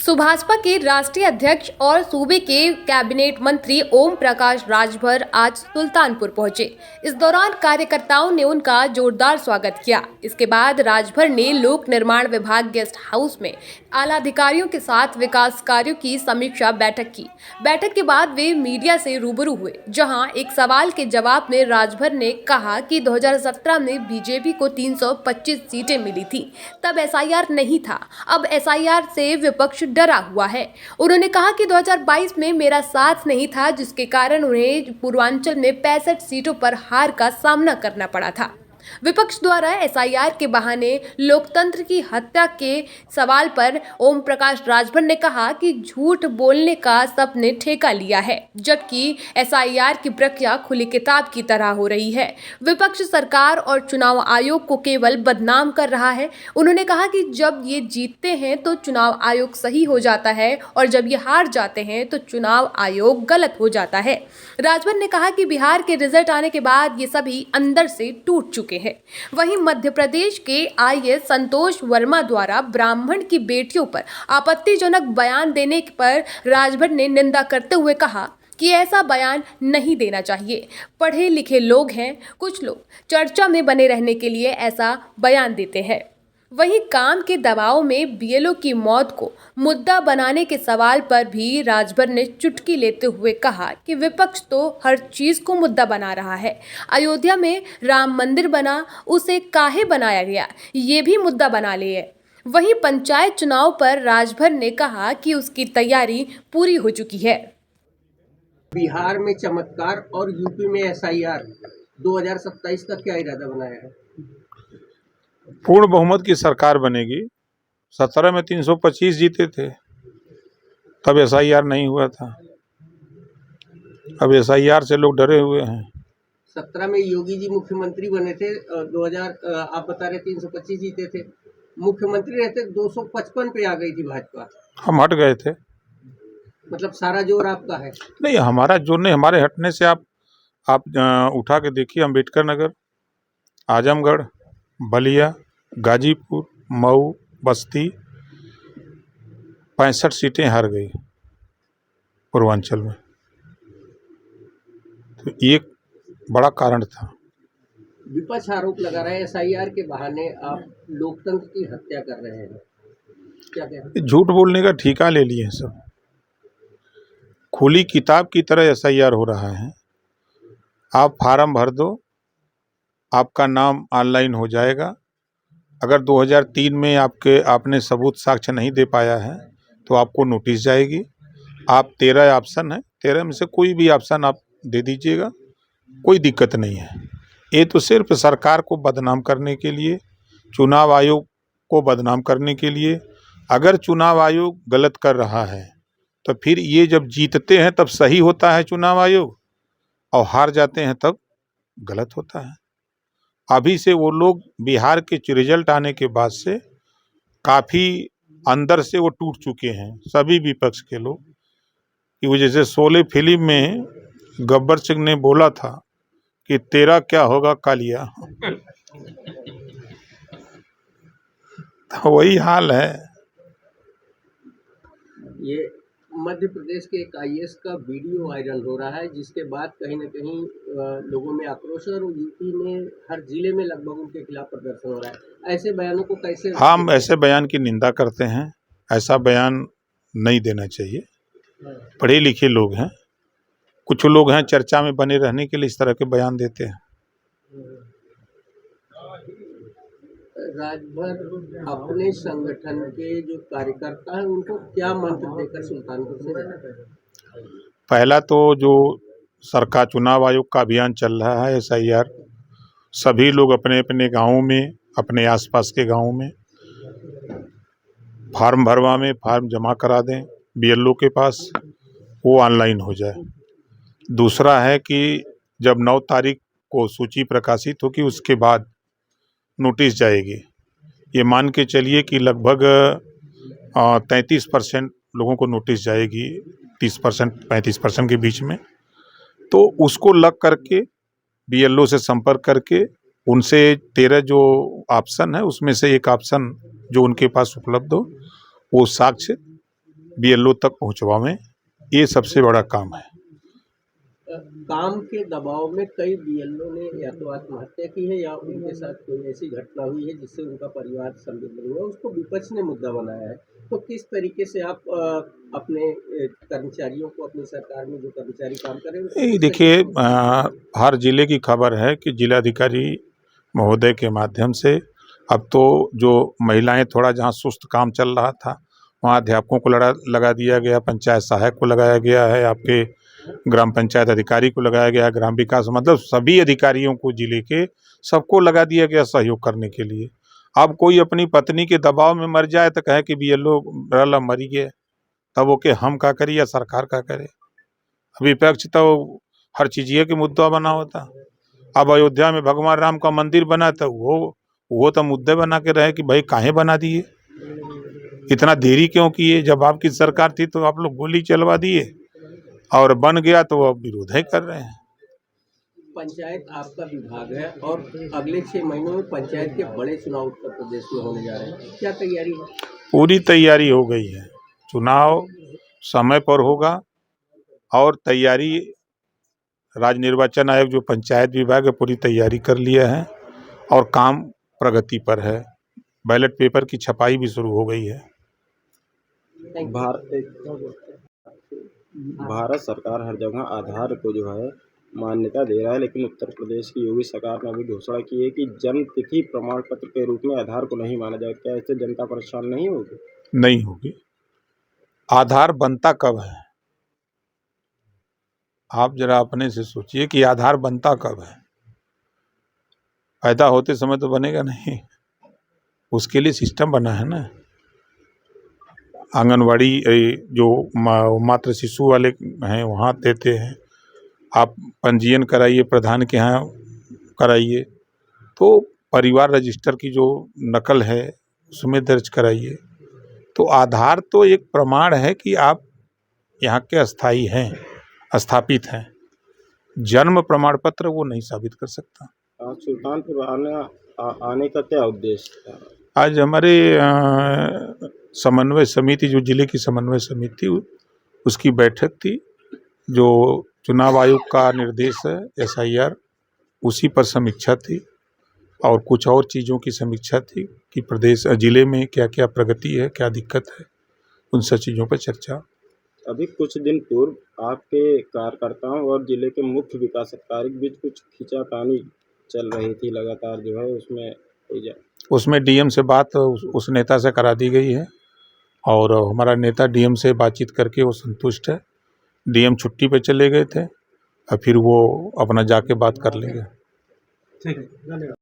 सुभाषपा के राष्ट्रीय अध्यक्ष और सूबे के कैबिनेट मंत्री ओम प्रकाश राजभर आज सुल्तानपुर पहुंचे। इस दौरान कार्यकर्ताओं ने उनका जोरदार स्वागत किया। इसके बाद राजभर ने लोक निर्माण विभाग गेस्ट हाउस में आला अधिकारियों के साथ विकास कार्यों की समीक्षा बैठक की। बैठक के बाद वे मीडिया से रूबरू हुए, जहां एक सवाल के जवाब में राजभर ने कहा कि 2017 में बीजेपी को 325 सीटें मिली थी, तब एसआईआर नहीं था। अब एसआईआर से विपक्ष डरा हुआ है। उन्होंने कहा कि 2022 में मेरा साथ नहीं था, जिसके कारण उन्हें पूर्वांचल में 65 सीटों पर हार का सामना करना पड़ा था। विपक्ष द्वारा एसआईआर के बहाने लोकतंत्र की हत्या के सवाल पर ओम प्रकाश राजभर ने कहा कि झूठ बोलने का सबने ठेका लिया है, जबकि एसआईआर की प्रक्रिया खुली किताब की तरह हो रही है। विपक्ष सरकार और चुनाव आयोग को केवल बदनाम कर रहा है। उन्होंने कहा कि जब ये जीतते हैं तो चुनाव आयोग सही हो जाता है, और जब ये हार जाते हैं तो चुनाव आयोग गलत हो जाता है। राजभर ने कहा कि बिहार के रिजल्ट आने के बाद ये सभी अंदर से टूट चुके हैं। वहीं मध्य प्रदेश के आईएएस संतोष वर्मा द्वारा ब्राह्मण की बेटियों पर आपत्तिजनक बयान देने पर राजभर ने निंदा करते हुए कहा कि ऐसा बयान नहीं देना चाहिए। पढ़े लिखे लोग हैं, कुछ लोग चर्चा में बने रहने के लिए ऐसा बयान देते हैं। वहीं काम के दबाव में बीएलओ की मौत को मुद्दा बनाने के सवाल पर भी राजभर ने चुटकी लेते हुए कहा कि विपक्ष तो हर चीज को मुद्दा बना रहा है। अयोध्या में राम मंदिर बना, उसे काहे बनाया गया, ये भी मुद्दा बना लिए। वहीं पंचायत चुनाव पर राजभर ने कहा कि उसकी तैयारी पूरी हो चुकी है। बिहार में चमत्कार और यूपी में एसआईआर 2027 का क्या इरादा बनाया है? पूर्ण बहुमत की सरकार बनेगी। 17 में 325 जीते थे, तब एसआईआर नहीं हुआ था। अब एसआईआर से लोग डरे हुए हैं। 17 में योगी जी मुख्यमंत्री बने थे, 2000 आप बता रहे 325 जीते थे। मुख्यमंत्री रहते 255 पे आ गई थी भाजपा। हम हट गए थे। मतलब सारा जोर आपका है? नहीं, हमारा जोर नहीं। हमारे हटने से आप उठा के देखिए, अम्बेडकर नगर, आजमगढ़, बलिया, गाजीपुर, मऊ, बस्ती 65 सीटें हार गई पूर्वांचल में। तो एक बड़ा कारण था। विपक्ष आरोप लगा रहा है एसआईआर के बहाने आप लोकतंत्र की हत्या कर रहे हैं, क्या कहते हैं? झूठ बोलने का ठेका ले लिए हैं सब। खुली किताब की तरह एसआईआर हो रहा है। आप फार्म भर दो, आपका नाम ऑनलाइन हो जाएगा। अगर 2003 में आपने सबूत साक्ष्य नहीं दे पाया है तो आपको नोटिस जाएगी। आप 13 ऑप्शन है, 13 में से कोई भी ऑप्शन आप दे दीजिएगा, कोई दिक्कत नहीं है। ये तो सिर्फ सरकार को बदनाम करने के लिए, चुनाव आयोग को बदनाम करने के लिए। अगर चुनाव आयोग गलत कर रहा है तो फिर ये जब जीतते हैं तब सही होता है चुनाव आयोग, और हार जाते हैं तब गलत होता है। अभी से वो लोग बिहार के रिजल्ट आने के बाद से काफ़ी अंदर से वो टूट चुके हैं, सभी विपक्ष के लोग। कि वो जैसे शोले फिल्म में गब्बर सिंह ने बोला था कि तेरा क्या होगा कालिया, तो वही हाल है। ये मध्य प्रदेश के एक आईएएस का वीडियो वायरल हो रहा है, जिसके बाद कहीं ना कहीं लोगों में आक्रोश है, और यूपी में हर जिले में लगभग उनके खिलाफ प्रदर्शन हो रहा है। ऐसे बयानों को कैसे? हम ऐसे बयान की निंदा करते हैं। ऐसा बयान नहीं देना चाहिए। पढ़े लिखे लोग हैं, कुछ लोग हैं चर्चा में बने रहने के लिए इस तरह के बयान देते हैं। राजभर अपने संगठन के जो कार्यकर्ता हैं उनको क्या मंत्र देकर सुल्तानपुर से जाना? पहला तो जो सरकार चुनाव आयोग का अभियान चल रहा है एसआईआर, सभी लोग अपने अपने गाँवों में, अपने आसपास के गाँवों में फार्म भरवा में फार्म जमा करा दें बीएलओ के पास, वो ऑनलाइन हो जाए। दूसरा है कि जब 9 तारीख को सूची प्रकाशित होगी उसके बाद नोटिस जाएगी। ये मान के चलिए कि लगभग 33% लोगों को नोटिस जाएगी, 30% 35% के बीच में। तो उसको लग करके बीएलओ से संपर्क करके उनसे 13 जो ऑप्शन है उसमें से एक ऑप्शन जो उनके पास उपलब्ध हो वो साक्ष्य BLO तक पहुँचवावें, ये सबसे बड़ा काम है। काम के दबाव में कई BLO ने या तो आत्महत्या की है या उनके साथ कोई ऐसी घटना हुई है जिससे उनका परिवार संदिग्ध हुआ, उसको विपक्ष ने मुद्दा बनाया है। तो किस तरीके से आप अपने कर्मचारियों को, अपनी सरकार में जो कर्मचारी काम कर रहे हैं ये देखिए, हर जिले की खबर है कि जिलाधिकारी महोदय के माध्यम से अब तो जो महिलाएं थोड़ा जहां सुस्त काम चल रहा था वहां अध्यापकों को लगा दिया गया, पंचायत सहायक को लगाया गया है, आपके ग्राम पंचायत अधिकारी को लगाया गया, ग्राम विकास, मतलब सभी अधिकारियों को जिले के सबको लगा दिया गया सहयोग करने के लिए। अब कोई अपनी पत्नी के दबाव में मर जाए तो कहे कि BLO रला मरी गए, तब वो के हम का करी या सरकार का करे। विपक्ष तो हर चीज़ के मुद्दा बना होता। अब अयोध्या में भगवान राम का मंदिर बना तो वो तो मुद्दे बना के रहे कि भाई काहे बना दिए, इतना देरी क्यों किए, जब आपकी सरकार थी तो आप लोग गोली चलवा दिए, और बन गया तो अब विरोध ही कर रहे हैं। पंचायत आपका विभाग है और अगले 6 महीनों में पंचायत के बड़े चुनाव उत्तर प्रदेश में होने जा रहे हैं, क्या तैयारी है? पूरी तैयारी हो गई है, चुनाव समय पर होगा और तैयारी राज्य निर्वाचन आयोग जो पंचायत विभाग है पूरी तैयारी कर लिया है और काम प्रगति पर है। बैलेट पेपर की छपाई भी शुरू हो गई है। भारत सरकार हर जगह आधार को जो है मान्यता दे रहा है, लेकिन उत्तर प्रदेश की योगी सरकार ने अभी घोषणा की है कि जन्म तिथि प्रमाण पत्र के रूप में आधार को नहीं माना जाए। क्या इससे जनता परेशान नहीं होगी? नहीं होगी। आधार बनता कब है, आप जरा अपने से सोचिए कि आधार बनता कब है। पैदा होते समय तो बनेगा नहीं, उसके लिए सिस्टम बना है ना। आंगनवाड़ी जो मातृ शिशु वाले हैं वहाँ देते हैं, आप पंजीयन कराइए, प्रधान के यहाँ कराइए, तो परिवार रजिस्टर की जो नकल है उसमें दर्ज कराइए। तो आधार तो एक प्रमाण है कि आप यहाँ के अस्थायी हैं, स्थापित हैं। जन्म प्रमाण पत्र वो नहीं साबित कर सकता। सुल्तानपुर आने का क्या उद्देश्य था? आज हमारे समन्वय समिति, जो जिले की समन्वय समिति थी, उसकी बैठक थी। जो चुनाव आयोग का निर्देश है SIR, उसी पर समीक्षा थी और कुछ और चीज़ों की समीक्षा थी कि प्रदेश जिले में क्या क्या प्रगति है, क्या दिक्कत है, उन सब चीज़ों पर चर्चा। अभी कुछ दिन पूर्व आपके कार्यकर्ताओं और जिले के मुख्य विकास अधिकारी के बीच कुछ खींचातानी चल रही थी लगातार, जो है उसमें DM से बात उस नेता से करा दी गई है और हमारा नेता DM से बातचीत करके वो संतुष्ट है। DM छुट्टी पे चले गए थे और फिर वो अपना जाके बात कर लेंगे। ठीक है, धन्यवाद।